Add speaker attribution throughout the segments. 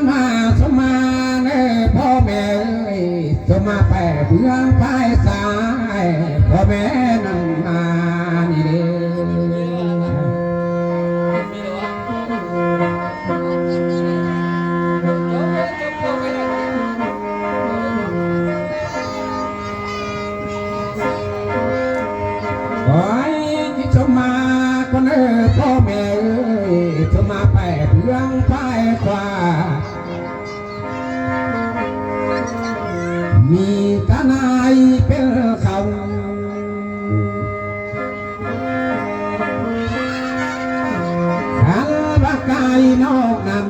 Speaker 1: มาสมาเน่พ่อแม่เอ้ยสมาไปเพื่อไปสายพ่อแม่นั่งมานี่เด้โอ้ยที่สมาคนเอ้ยพ่อแม่เอ้ยสมาไปเพื่อไปขวามีกนายเป็นเขาขันรักกายนอกนั้น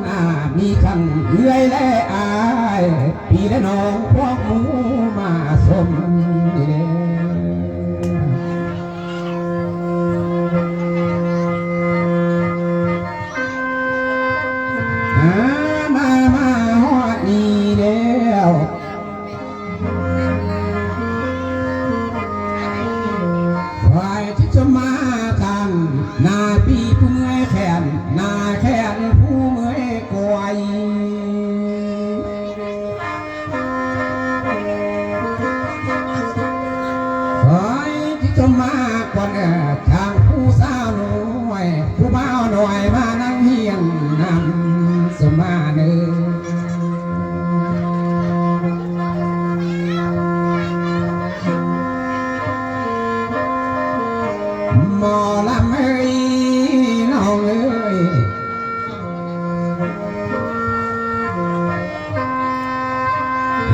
Speaker 1: มีขังเอื้อยและอายพี่และน้องพวกหมูมาสมนี่เด้มาฮอดนี่แล้วฝ่ายที่จะมาทางนาปีผู้เมื่อยแขนนาแขนผู้เมื่อยกวยฝ่ายที่จะมาก่อนทางผู้สาวหน่อยผู้บ่าวหน่อยมานั่งเฮียงนำสมาเนื้อหมอลำเอ้ยน้องเอ้ย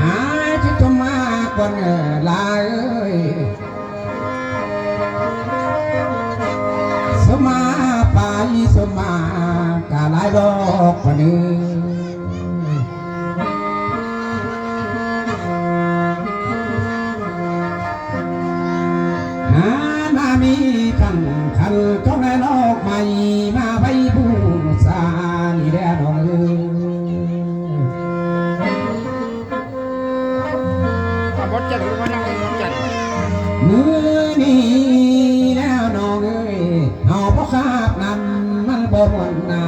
Speaker 1: หาที่จะมาก่อนลาเอ้ยสมาไปสมากาลายดอกคนนึงมามีขันขันก็แน่นอกใหม่มาใบบูสานี่แน่นอน
Speaker 2: บดจัดหรือว่านั่งบดจัด
Speaker 1: มือนี่แล้วน้องเอ้ยเอาพ่อคาบนั้นมันบ่มวนนา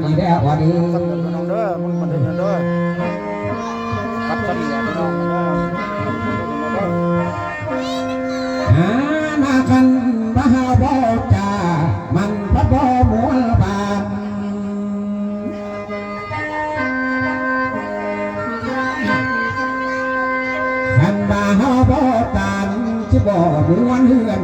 Speaker 1: นี่แล้วว่าดี
Speaker 2: น้องเด้อมึงมาเดินเด้อกับตะเลียน้องเด้อ
Speaker 1: มากันมาหาบ่จ่ามันพัดบ่มัวบานขันมาหาบ่ตานที่บ่ม้วนเฮือน